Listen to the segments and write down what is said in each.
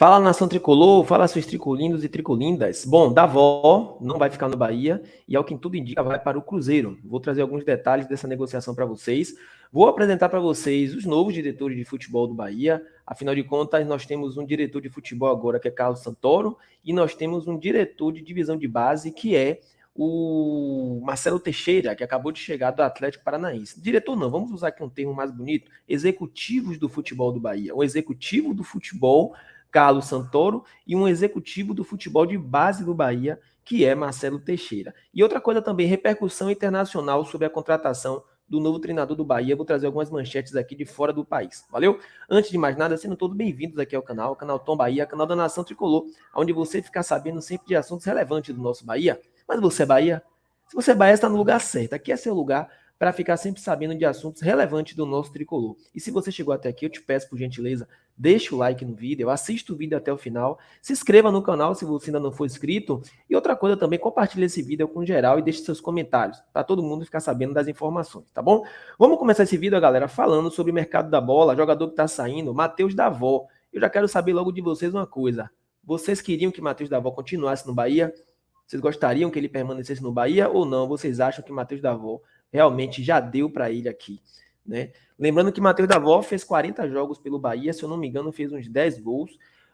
Fala nação tricolor, fala seus tricolindos e tricolindas. Bom, Davó não vai ficar no Bahia e, ao que tudo indica, vai para o Cruzeiro. Vou trazer alguns detalhes dessa negociação para vocês. Vou apresentar para vocês os novos diretores de futebol do Bahia. Afinal de contas, nós temos um diretor de futebol agora, que é Carlos Santoro, e nós temos um diretor de divisão de base, que é o Marcelo Teixeira, que acabou de chegar do Atlético Paranaense. Diretor não, vamos usar aqui um termo mais bonito, executivos do futebol do Bahia. O executivo do futebol, Carlos Santoro, e um executivo do futebol de base do Bahia, que é Marcelo Teixeira. E outra coisa também, repercussão internacional sobre a contratação do novo treinador do Bahia. Vou trazer algumas manchetes aqui de fora do país. Valeu? Antes de mais nada, sejam todos bem-vindos aqui ao canal Tom Bahia, canal da Nação Tricolor, onde você fica sabendo sempre de assuntos relevantes do nosso Bahia. Mas você é Bahia? Se você é Bahia, está no lugar certo. Aqui é seu lugar para ficar sempre sabendo de assuntos relevantes do nosso tricolor. E se você chegou até aqui, eu te peço, por gentileza, deixa o like no vídeo, assista o vídeo até o final, se inscreva no canal se você ainda não for inscrito, e outra coisa também, compartilhe esse vídeo com geral e deixe seus comentários, para todo mundo ficar sabendo das informações, tá bom? Vamos começar esse vídeo, galera, falando sobre o mercado da bola, jogador que está saindo, Matheus Davó. Eu já quero saber logo de vocês uma coisa. Vocês queriam que Matheus Davó continuasse no Bahia? Vocês gostariam que ele permanecesse no Bahia ou não? Vocês acham que Matheus Davó realmente já deu para ele aqui, né? Lembrando que Matheus Davó fez 40 jogos pelo Bahia, se eu não me engano, fez uns 10 gols.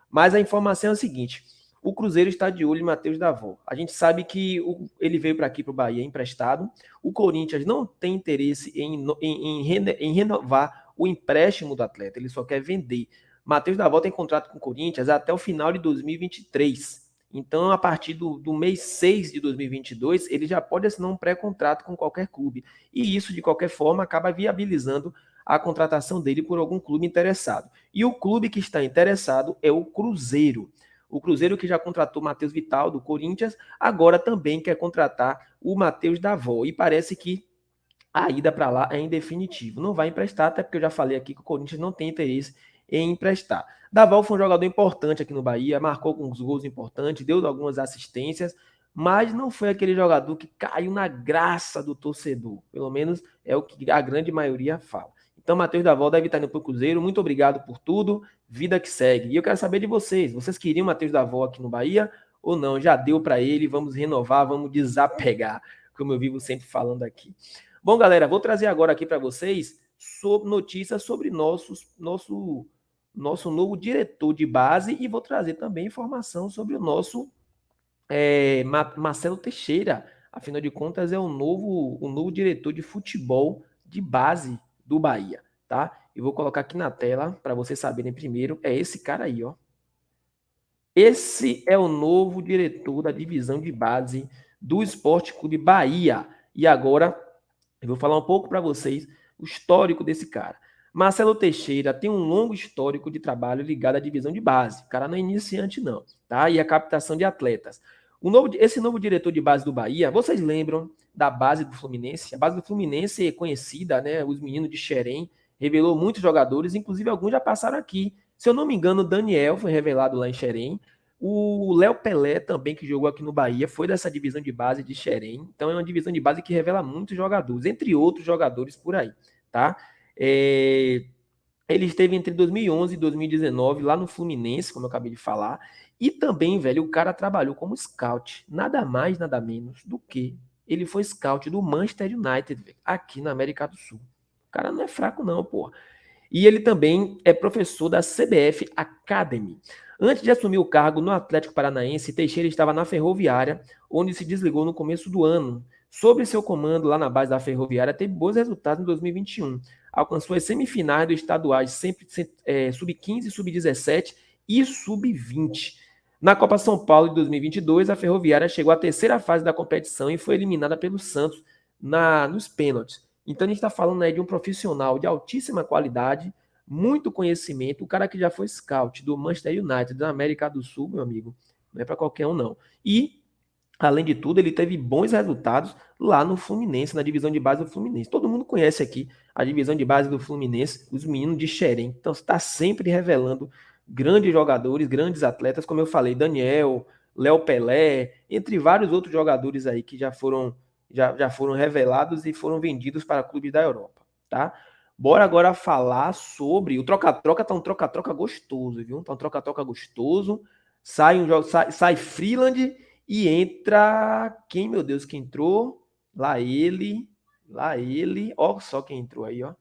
Mas a informação é a seguinte: o Cruzeiro está de olho em Matheus Davó. A gente sabe que ele veio para aqui para o Bahia emprestado. O Corinthians não tem interesse em renovar o empréstimo do atleta, ele só quer vender. Matheus Davó tem contrato com o Corinthians até o final de 2023. Então, a partir do mês 6 de 2022, ele já pode assinar um pré-contrato com qualquer clube. E isso, de qualquer forma, acaba viabilizando a contratação dele por algum clube interessado. E o clube que está interessado é o Cruzeiro. O Cruzeiro, que já contratou Matheus Vital, do Corinthians, agora também quer contratar o Matheus Davó. E parece que a ida para lá é em definitivo. Não vai emprestar, até porque eu já falei aqui que o Corinthians não tem interesse em emprestar. Daval foi um jogador importante aqui no Bahia, marcou alguns gols importantes, deu algumas assistências, mas não foi aquele jogador que caiu na graça do torcedor. Pelo menos é o que a grande maioria fala. Então, Matheus Daval deve estar indo para o Cruzeiro. Muito obrigado por tudo. Vida que segue. E eu quero saber de vocês. Vocês queriam Matheus Daval aqui no Bahia ou não? Já deu para ele. Vamos renovar, vamos desapegar, como eu vivo sempre falando aqui. Bom, galera, vou trazer agora aqui para vocês notícias sobre nosso novo diretor de base e vou trazer também informação sobre o nosso Marcelo Teixeira. Afinal de contas, é o novo diretor de futebol de base do Bahia, tá? Eu vou colocar aqui na tela para vocês saberem primeiro. É esse cara aí, ó. Esse é o novo diretor da divisão de base do Esporte Clube Bahia. E agora eu vou falar um pouco para vocês o histórico desse cara. Marcelo Teixeira tem um longo histórico de trabalho ligado à divisão de base. O cara não é iniciante, não, tá? E a captação de atletas. Esse novo diretor de base do Bahia, vocês lembram da base do Fluminense? A base do Fluminense é conhecida, né? Os meninos de Xerém, revelou muitos jogadores, inclusive alguns já passaram aqui. Se eu não me engano, o Daniel foi revelado lá em Xerém. O Léo Pelé também, que jogou aqui no Bahia, foi dessa divisão de base de Xerém. Então é uma divisão de base que revela muitos jogadores, entre outros jogadores por aí, tá? Ele esteve entre 2011 e 2019 lá no Fluminense, como eu acabei de falar. E também, velho, o cara trabalhou como scout. Nada mais, nada menos do que ele foi scout do Manchester United, velho, aqui na América do Sul. O cara não é fraco não, pô. E ele também é professor da CBF Academy. Antes de assumir o cargo no Atlético Paranaense, Teixeira estava na Ferroviária, onde se desligou no começo do ano. Sob seu comando lá na base da Ferroviária, teve bons resultados em 2021. Alcançou as semifinais dos estaduais sub-15, sub-17 e sub-20. Na Copa São Paulo de 2022, a Ferroviária chegou à terceira fase da competição e foi eliminada pelo Santos nos pênaltis. Então a gente está falando aí de um profissional de altíssima qualidade, muito conhecimento, o cara que já foi scout do Manchester United, da América do Sul, meu amigo, não é para qualquer um não. E, além de tudo, ele teve bons resultados lá no Fluminense, na divisão de base do Fluminense. Todo mundo conhece aqui a divisão de base do Fluminense, os meninos de Xerém. Então está sempre revelando grandes jogadores, grandes atletas, como eu falei, Daniel, Léo Pelé, entre vários outros jogadores aí que já foram revelados e foram vendidos para clubes da Europa, tá? Bora agora falar sobre o troca-troca. Tá um troca-troca gostoso, viu? Tá um troca-troca gostoso. Sai um jogo, sai Freeland e entra quem, meu Deus, que entrou? Lá ele. Ó, só quem entrou aí, ó.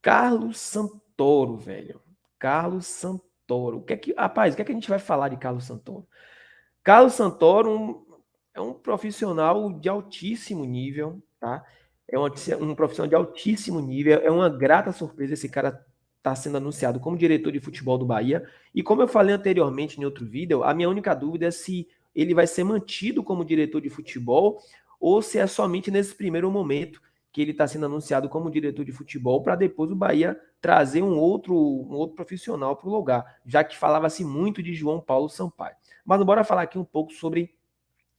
Carlos Santoro, velho. Carlos Santoro. Rapaz, o que é que a gente vai falar de Carlos Santoro? Carlos Santoro é um profissional de altíssimo nível, tá? Um profissional de altíssimo nível. É uma grata surpresa esse cara estar sendo anunciado como diretor de futebol do Bahia. E como eu falei anteriormente em outro vídeo, a minha única dúvida é se ele vai ser mantido como diretor de futebol ou se é somente nesse primeiro momento que ele está sendo anunciado como diretor de futebol para depois o Bahia trazer um outro profissional para o lugar, já que falava-se muito de João Paulo Sampaio. Mas bora falar aqui um pouco sobre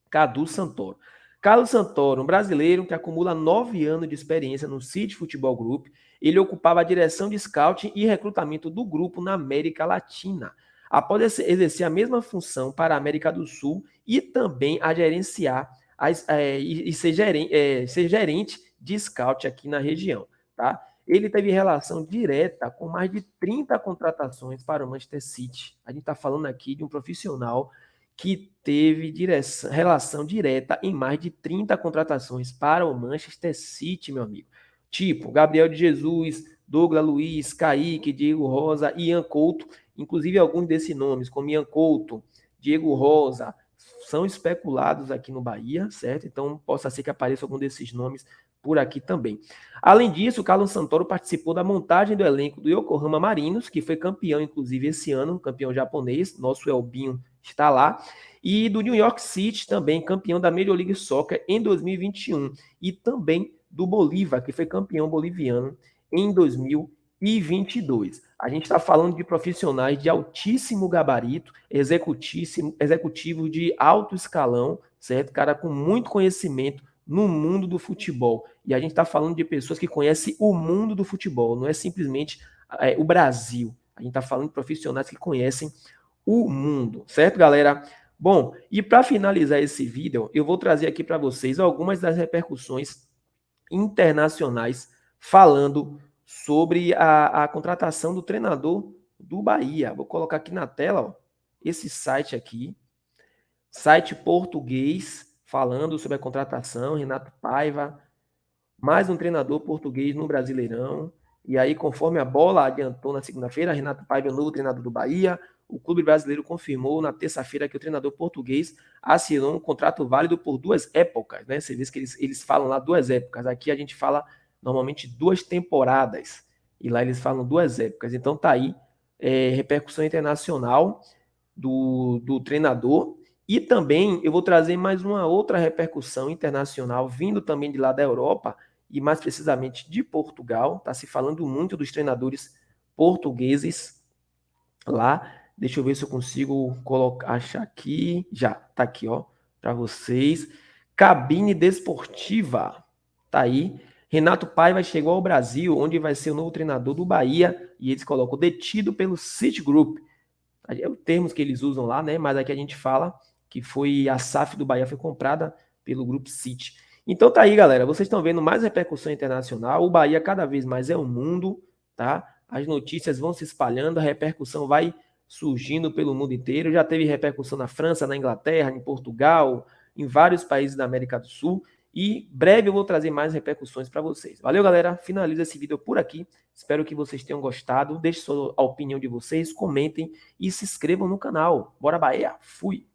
Cadu Santoro. Carlos Santoro, um brasileiro que acumula 9 anos de experiência no City Futebol Group, ele ocupava a direção de scouting e recrutamento do grupo na América Latina. Após exercer a mesma função para a América do Sul e também a gerenciar e ser gerente de scout aqui na região. Tá? Ele teve relação direta com mais de 30 contratações para o Manchester City. A gente está falando aqui de um profissional que teve relação direta em mais de 30 contratações para o Manchester City, meu amigo. Tipo, Gabriel de Jesus, Douglas Luiz, Kaique, Diego Rosa, Ian Couto, inclusive alguns desses nomes, como Ian Couto, Diego Rosa, são especulados aqui no Bahia, certo? Então, possa ser que apareça algum desses nomes por aqui também. Além disso, o Carlos Santoro participou da montagem do elenco do Yokohama Marinos, que foi campeão, inclusive, esse ano, campeão japonês, nosso Elbinho está lá, e do New York City também, campeão da Major League Soccer em 2021, e também do Bolívar, que foi campeão boliviano em 2022. A gente está falando de profissionais de altíssimo gabarito, executivos de alto escalão, certo? Cara com muito conhecimento no mundo do futebol. E a gente está falando de pessoas que conhecem o mundo do futebol, não é simplesmente o Brasil. A gente está falando de profissionais que conhecem o mundo, certo, galera? Bom, e para finalizar esse vídeo, eu vou trazer aqui para vocês algumas das repercussões internacionais falando sobre a contratação do treinador do Bahia. Vou colocar aqui na tela, ó, esse site aqui, site português, falando sobre a contratação, Renato Paiva, mais um treinador português no Brasileirão. E aí, conforme a bola adiantou na segunda-feira, Renato Paiva é o novo treinador do Bahia. O clube brasileiro confirmou na terça-feira que o treinador português assinou um contrato válido por 2 épocas, né? Você vê que eles falam lá 2 épocas. Aqui a gente fala normalmente 2 temporadas. E lá eles falam 2 épocas. Então tá aí, repercussão internacional do treinador. E também eu vou trazer mais uma outra repercussão internacional, vindo também de lá da Europa, e mais precisamente de Portugal. Está se falando muito dos treinadores portugueses lá. Deixa eu ver se eu consigo colocar, achar aqui. Já, tá aqui, ó, para vocês. Cabine Desportiva, tá aí. Renato Paiva chegou ao Brasil, onde vai ser o novo treinador do Bahia, e eles colocam detido pelo City Group. É o termo que eles usam lá, né? Mas aqui a gente fala que foi a SAF do Bahia foi comprada pelo Grupo City. Então tá aí, galera. Vocês estão vendo mais repercussão internacional. O Bahia cada vez mais é o mundo, tá? As notícias vão se espalhando, a repercussão vai surgindo pelo mundo inteiro. Já teve repercussão na França, na Inglaterra, em Portugal, em vários países da América do Sul. E breve eu vou trazer mais repercussões para vocês. Valeu, galera. Finalizo esse vídeo por aqui. Espero que vocês tenham gostado. Deixe a opinião de vocês, comentem e se inscrevam no canal. Bora Bahia, fui!